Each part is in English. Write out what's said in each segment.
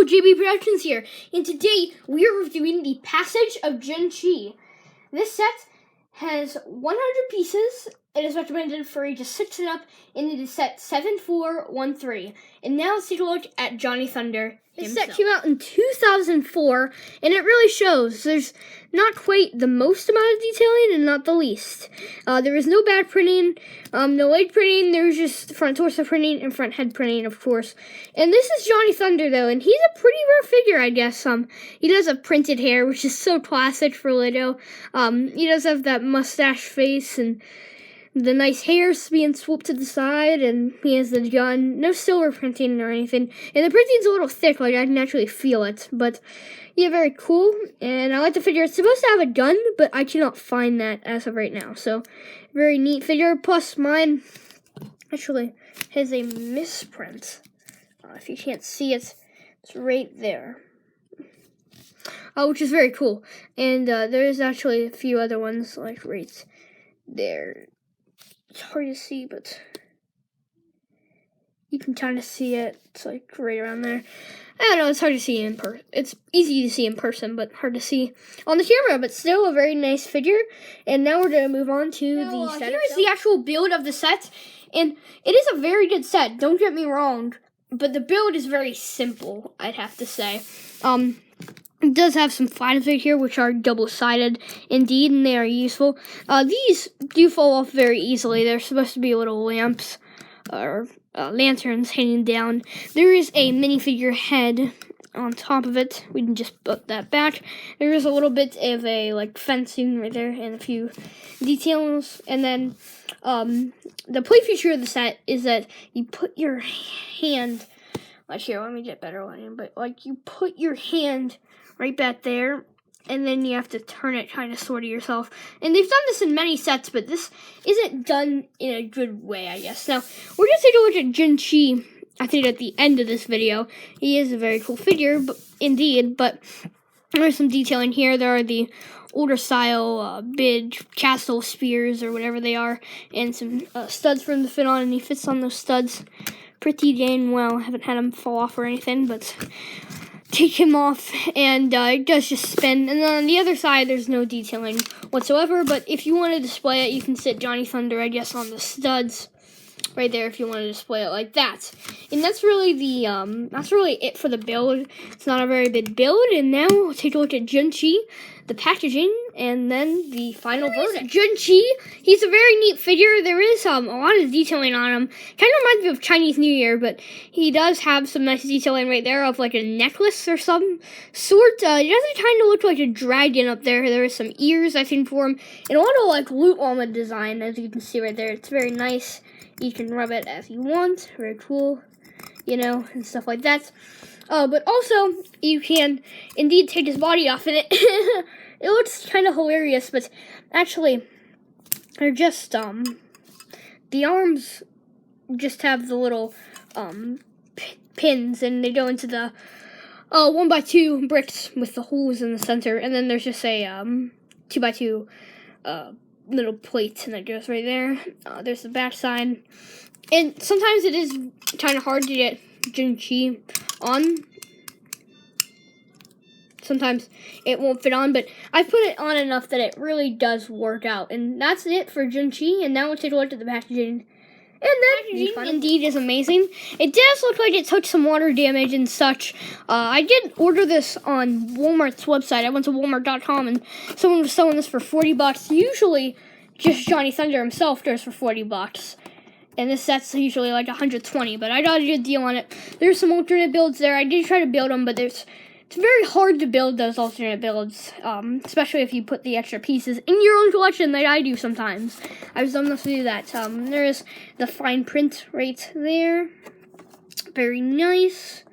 jbproductions here, and today we are reviewing the Passage of Jin-Chi. This set has 100 pieces. It is recommended for ages 6 and up, and it is set 7413. And now let's take a look at Johnny Thunder. This set came out in 2004, and it really shows. There's not quite the most amount of detailing and not the least. There is no bad printing, no leg printing. There's just front torso printing and front head printing, of course. And this is Johnny Thunder, though, and he's a pretty rare figure, I guess. He does have printed hair, which is so classic for Lido. He does have that mustache face and the nice hair's being swooped to the side, and he has the gun. No silver printing or anything. And the printing's a little thick, like I can actually feel it. But yeah, very cool. And I like the figure. It's supposed to have a gun, but I cannot find that as of right now. So, very neat figure. Plus, mine actually has a misprint. If you can't see it, it's right there. Which is very cool. And there's actually a few other ones, like right there. It's hard to see, but you can kind of see it. It's like right around there. I don't know, it's hard to see in person. It's easy to see in person, but hard to see on the camera, but still a very nice figure. And now we're going to move on to the set. Here is the actual build of the set, and it is a very good set, don't get me wrong, but the build is very simple, I'd have to say. It does have some flags right here, which are double-sided indeed, and they are useful. These do fall off very easily. They're supposed to be little lamps or lanterns hanging down. There is a minifigure head on top of it. We can just put that back. There is a little bit of a fencing right there and a few details. And then the play feature of the set is that you put your hand. Here, let me get better lighting. But you put your hand right back there, and then you have to turn it kind of sort of yourself. And they've done this in many sets, but this isn't done in a good way, I guess. Now, we're going to take a look at Jin-Chi, I think, at the end of this video. He is a very cool figure, indeed, but there's some detailing here. There are the older style big castle spears, or whatever they are, and some studs for him to fit on, and he fits on those studs pretty dang well. I haven't had him fall off or anything, but take him off, and it does just spin. And then on the other side, there's no detailing whatsoever, but if you want to display it, you can sit Johnny Thunder, I guess, on the studs right there if you want to display it like that. And that's really it for the build. It's not a very big build, and now we'll take a look at Jin-Chi, the packaging, and then the final verdict. Jin-Chi, he's a very neat figure. There is a lot of detailing on him. Kind of reminds me of Chinese New Year, but he does have some nice detailing right there of a necklace or some sort. He doesn't kind of look like a dragon up there. There is some ears, I think, for him, and a lot of loot armor design, as you can see right there. It's very nice. You can rub it as you want. Very cool, and stuff like that. But also, you can indeed take his body off, and it looks kind of hilarious, but actually, they're just, the arms just have the little, pins, and they go into the, 1x2 bricks with the holes in the center, and then there's just a, 2x2, little plate, and that goes right there. There's the back side, and sometimes it is kind of hard to get Jin-Chi on. Sometimes it won't fit on, but I put it on enough that it really does work out. And that's it for Jin-Chi, and now we'll take a look at the packaging. And the packaging indeed is amazing. It does look like it took some water damage and such. I did order this on Walmart's website. I went to Walmart.com, and someone was selling this for $40. Usually, just Johnny Thunder himself goes for $40. And this set's usually $120, but I got a good deal on it. There's some alternate builds there. I did try to build them, but it's very hard to build those alternate builds, especially if you put the extra pieces in your own collection like I do sometimes. I was dumb enough to do that. There is the fine print right there. Very nice.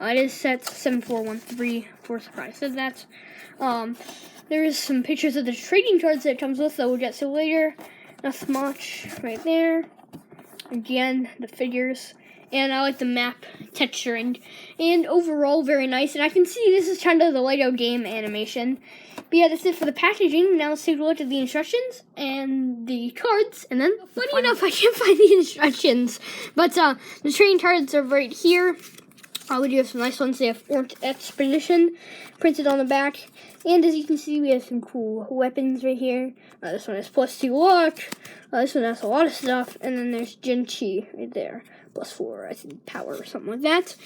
It is set 7413, of course, I said that. There is some pictures of the trading cards that it comes with that we'll get to later. Not much right there. Again, the figures. And I like the map texturing. And overall, very nice. And I can see this is kind of the Lego game animation. But yeah, that's it for the packaging. Now let's take a look at the instructions and the cards. And then, funny enough, I can't find the instructions. But the trading cards are right here. We do have some nice ones. They have Orange Expedition printed on the back. And as you can see, we have some cool weapons right here. This one has +2 luck. This one has a lot of stuff. And then there's Genchi right there. +4, I think, power or something like that.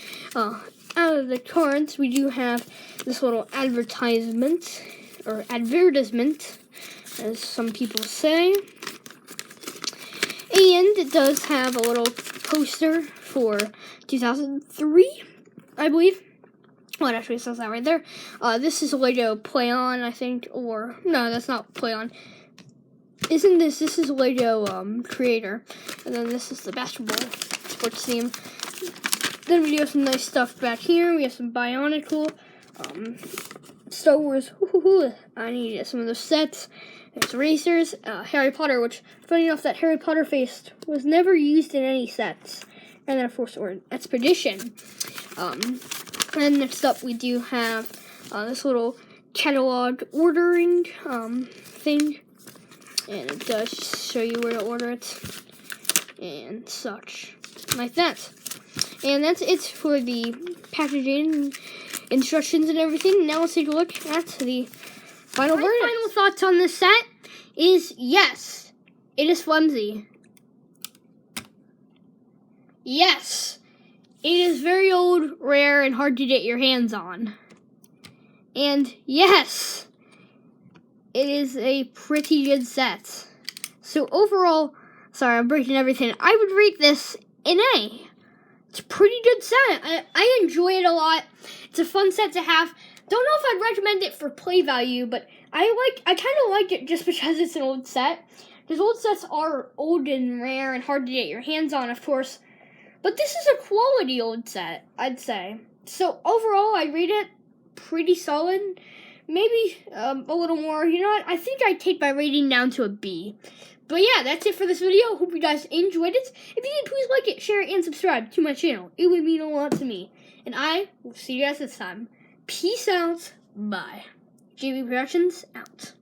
Out of the cards, we do have this little advertisement, or advertisement, as some people say. And it does have a little poster for 2003, I believe. Well, it actually says that right there. This is a Lego Play On, I think, or no, that's not Play On. Isn't this? This is a Lego Creator, and then this is the basketball sports team. Then we do have some nice stuff back here. We have some Bionicle, Star Wars. I need to get some of those sets. There's racers, Harry Potter, which, funny enough, that Harry Potter face was never used in any sets. And then, of course, Orange Expedition. And next up, we do have this little catalog ordering thing. And it does show you where to order it and such, like that. And that's it for the packaging instructions and everything. Now let's take a look at the final verdict. My final thoughts on this set is yes, it is flimsy. Yes, it is very old, rare, and hard to get your hands on. And yes, it is a pretty good set. So overall, sorry, I'm breaking everything. I would rate this an A. It's a pretty good set. I enjoy it a lot. It's a fun set to have. Don't know if I'd recommend it for play value, but I kind of like it just because it's an old set. Because old sets are old and rare and hard to get your hands on, of course. But this is a quality old set, I'd say. So overall, I rate it pretty solid. Maybe a little more. You know what? I think I'd take my rating down to a B. But yeah, that's it for this video. Hope you guys enjoyed it. If you did, please like it, share it, and subscribe to my channel. It would mean a lot to me. And I will see you guys next time. Peace out. Bye. JB Productions out.